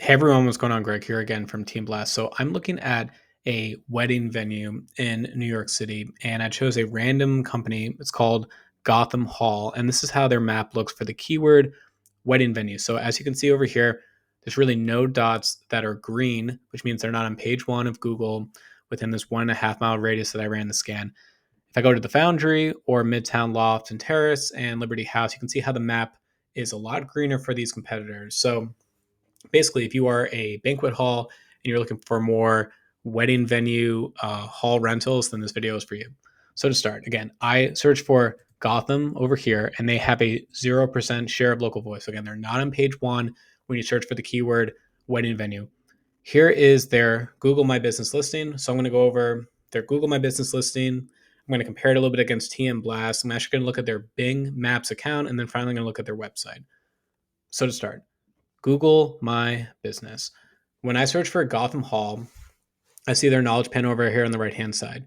Hey everyone, what's going on? Greg here again from Team Blast. So I'm looking at a wedding venue in New York City, and I chose a random company. It's called Gotham Hall, and this is how their map looks for the keyword wedding venue. So as you can see over here, there's really no dots that are green, which means they're not on page one of Google within this 1.5 mile radius that I ran the scan. If I go to the Foundry or Midtown Loft and Terrace and Liberty House, you can see how the map is a lot greener for these competitors. So basically, if you are a banquet hall and you're looking for more wedding venue hall rentals, then this video is for you. So to start, again, I searched for Gotham over here, and they have a 0% share of local voice. So again, they're not on page one when you search for the keyword wedding venue. Here is their Google My Business listing. So I'm going to go over their Google My Business listing. I'm going to compare it a little bit against TM Blast. I'm actually going to look at their Bing Maps account, and then finally going to look at their website. So to start, Google My Business. When I search for Gotham Hall, I see their knowledge panel over here on the right-hand side.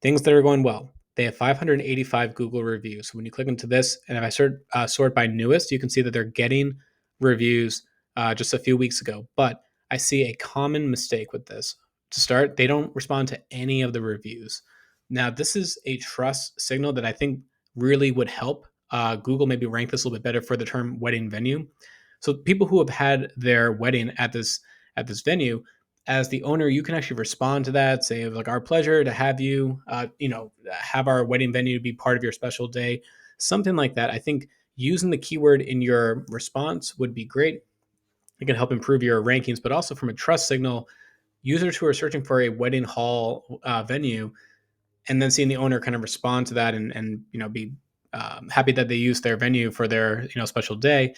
Things that are going well. They have 585 Google reviews. So when you click into this, and if I sort by newest, you can see that they're getting reviews just a few weeks ago. But I see a common mistake with this. To start, they don't respond to any of the reviews. Now, this is a trust signal that I think really would help Google maybe rank this a little bit better for the term wedding venue. So people who have had their wedding at this venue, as the owner, you can actually respond to that, say like our pleasure to have you, have our wedding venue be part of your special day, something like that. I think using the keyword in your response would be great. It can help improve your rankings, but also from a trust signal, users who are searching for a wedding hall venue and then seeing the owner kind of respond to that and be happy that they use their venue for their special day,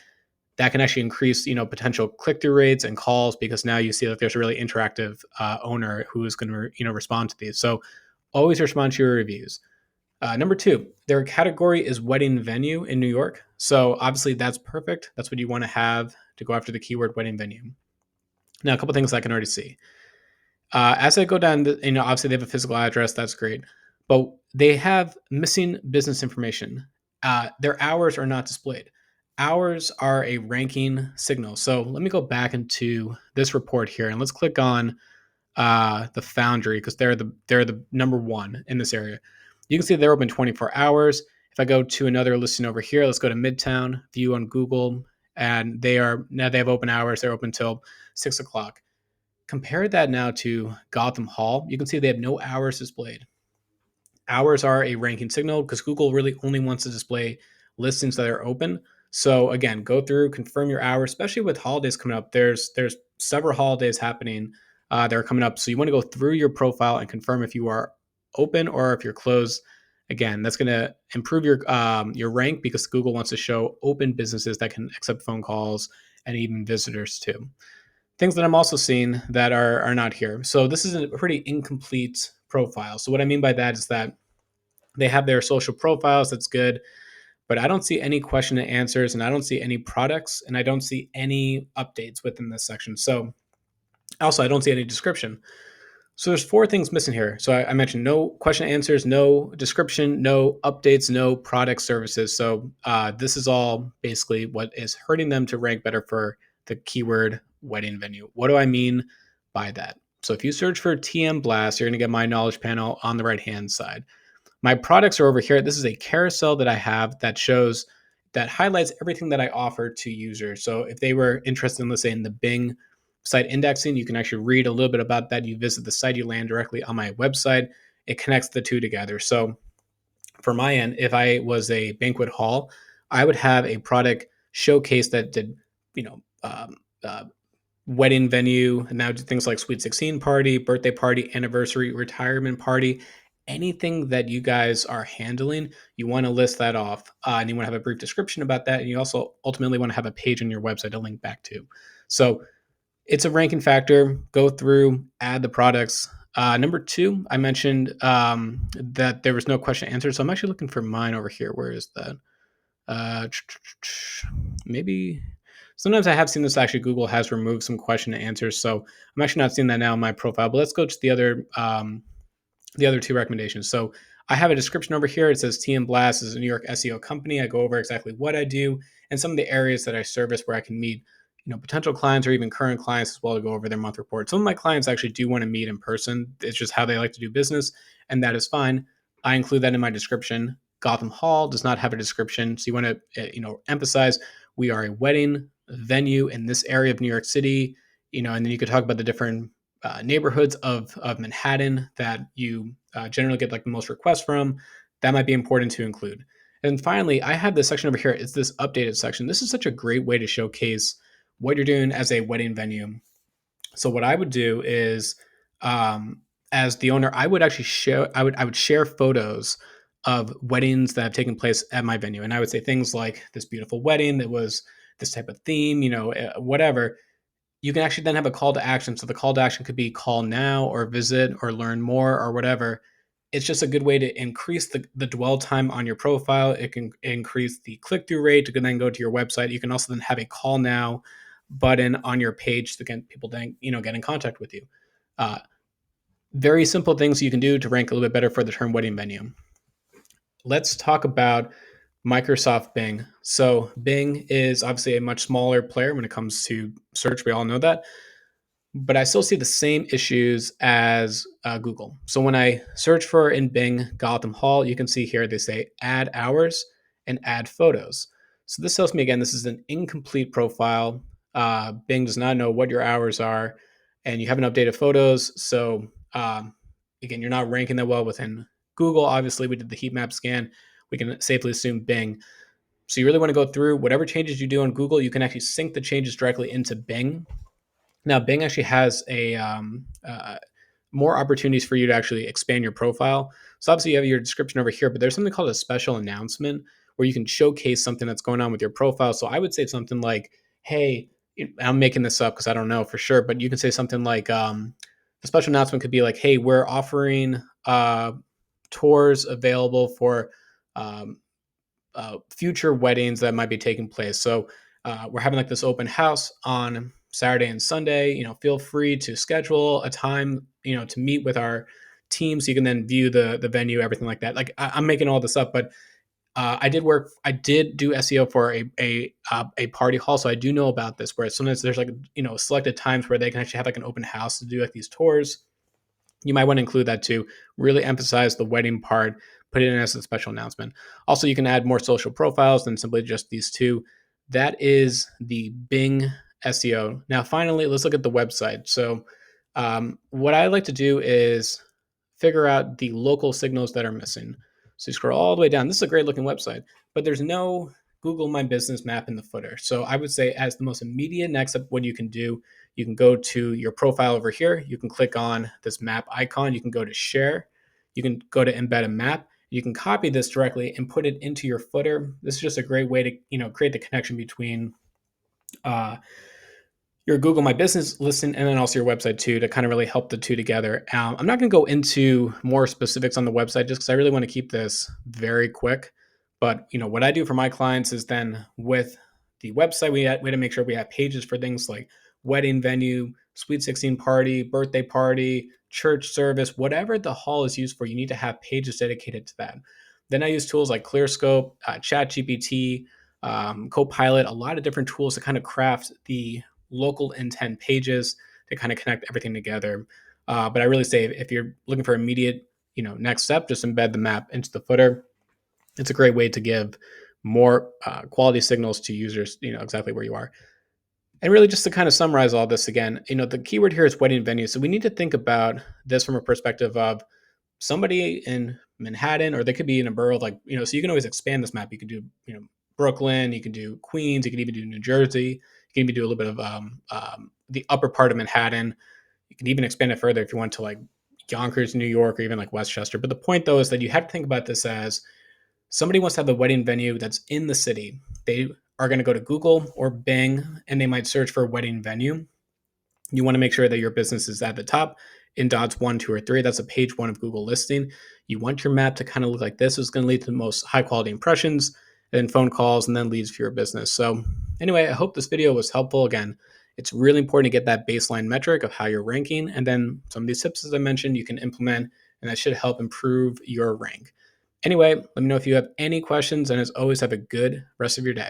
that can actually increase potential click-through rates and calls, because now you see that there's a really interactive owner who is going to respond to these. So always respond to your reviews. Number two, their category is wedding venue in New York. So obviously that's perfect. That's what you want to have to go after the keyword wedding venue. Now, a couple things I can already see. As I go down, obviously they have a physical address. That's great. But they have missing business information. Their hours are not displayed. Hours are a ranking signal. So let me go back into this report here and let's click on the Foundry, because they're the number one in this area. You can see they're open 24 hours. If I go to another listing over here, let's go to Midtown View on Google, and they have open hours. They're open till 6 o'clock. Compare that now to Gotham Hall. You can see they have no hours displayed. Hours are a ranking signal because Google really only wants to display listings that are open. So again, go through, confirm your hours, especially with holidays coming up. There's several holidays happening that are coming up. So you want to go through your profile and confirm if you are open or if you're closed. Again, that's going to improve your rank, because Google wants to show open businesses that can accept phone calls and even visitors too. Things that I'm also seeing that are not here. So this is a pretty incomplete profile. So what I mean by that is that they have their social profiles. That's good. But I don't see any question and answers, and I don't see any products, and I don't see any updates within this section. So also, I don't see any description. So there's four things missing here. So I mentioned no question and answers, no description, no updates, no product services. So this is all basically what is hurting them to rank better for the keyword wedding venue. What do I mean by that? So if you search for TM Blast, you're going to get my knowledge panel on the right-hand side. My products are over here. This is a carousel that I have that highlights everything that I offer to users. So if they were interested in, let's say, in the Bing site indexing, you can actually read a little bit about that. You visit the site, you land directly on my website. It connects the two together. So for my end, if I was a banquet hall, I would have a product showcase that did, wedding venue, and now do things like sweet 16 party, birthday party, anniversary, retirement party. Anything that you guys are handling, you want to list that off, and you want to have a brief description about that. And you also ultimately want to have a page on your website to link back to. So it's a ranking factor. Go through, add the products. Number two, I mentioned that there was no question answer. So I'm actually looking for mine over here. Where is that? Maybe sometimes I have seen this. Actually, Google has removed some question and answers. So I'm actually not seeing that now in my profile. But let's go to the other two recommendations. So I have a description over here. It says TM Blast is a New York SEO company. I go over exactly what I do and some of the areas that I service where I can meet potential clients or even current clients as well to go over their month report. Some of my clients actually do want to meet in person. It's just how they like to do business, and that is fine. I include that in my description. Gotham Hall does not have a description, so you want to emphasize we are a wedding venue in this area of New York City. And then you could talk about the different neighborhoods of Manhattan that you generally get like the most requests from. That might be important to include. And finally, I have this section over here. It's this updated section. This is such a great way to showcase what you're doing as a wedding venue. So what I would do is, as the owner, I would actually show. I would share photos of weddings that have taken place at my venue, and I would say things like this beautiful wedding that was this type of theme, whatever. You can actually then have a call to action. So the call to action could be call now or visit or learn more or whatever. It's just a good way to increase the dwell time on your profile. It can increase the click-through rate to then go to your website. You can also then have a call now button on your page to get people then, get in contact with you. Very simple things you can do to rank a little bit better for the term wedding venue. Let's talk about Microsoft Bing. So Bing is obviously a much smaller player when it comes to search. We all know that. But I still see the same issues as Google. So when I search for in Bing Gotham Hall, you can see here they say add hours and add photos. So this tells me again, this is an incomplete profile. Bing does not know what your hours are, and you haven't updated photos. So again, you're not ranking that well within Google. Obviously, we did the heat map scan. We can safely assume Bing. So you really want to go through whatever changes you do on Google. You can actually sync the changes directly into Bing. Now, Bing actually has a more opportunities for you to actually expand your profile. So obviously you have your description over here, but there's something called a special announcement where you can showcase something that's going on with your profile. So I would say something like, hey, I'm making this up because I don't know for sure, but you can say something like, the special announcement could be like, hey, we're offering tours available for um, future weddings that might be taking place. So we're having like this open house on Saturday and Sunday. Feel free to schedule a time, to meet with our team so you can then view the venue, everything like that. Like I'm making all this up, but I did do SEO for a party hall, so I do know about this. Where sometimes there's like selected times where they can actually have like an open house to do like these tours. You might want to include that too. Really emphasize the wedding part, put it in as a special announcement. Also, you can add more social profiles than simply just these two. That is the Bing SEO. Now, finally, let's look at the website. So, what I like to do is figure out the local signals that are missing. So, you scroll all the way down. This is a great looking website, but there's no Google My Business map in the footer. So, I would say, as the most immediate next step, what you can do, you can go to your profile over here. You can click on this map icon. You can go to share. You can go to embed a map. You can copy this directly and put it into your footer. This is just a great way to create the connection between uh, your Google My Business listing and then also your website too, to kind of really help the two together. I'm not going to go into more specifics on the website just because I really want to keep this very quick. But what I do for my clients is then with the website, we had to make sure we have pages for things like wedding venue, sweet 16 party, birthday party, church service, whatever the hall is used for. You need to have pages dedicated to that. Then I use tools like ClearScope, ChatGPT, Copilot, a lot of different tools to kind of craft the local intent pages to kind of connect everything together. But I really say if you're looking for immediate, next step, just embed the map into the footer. It's a great way to give more quality signals to users, exactly where you are. And really, just to kind of summarize all this again, the keyword here is wedding venue. So we need to think about this from a perspective of somebody in Manhattan, or they could be in a borough so you can always expand this map. You could do, Brooklyn, you can do Queens, you can even do New Jersey, you can even do a little bit of the upper part of Manhattan. You can even expand it further if you want to like Yonkers, New York, or even like Westchester. But the point though is that you have to think about this as somebody wants to have the wedding venue that's in the city. They are going to go to Google or Bing and they might search for wedding venue. You want to make sure that your business is at the top in dots 1, 2, or 3. That's a page 1 of Google listing. You want your map to kind of look like this. It's going to lead to the most high quality impressions, and then phone calls, and then leads for your business. So anyway, I hope this video was helpful. Again, it's really important to get that baseline metric of how you're ranking. And then some of these tips, as I mentioned, you can implement, and that should help improve your rank. Anyway, let me know if you have any questions. And as always, have a good rest of your day.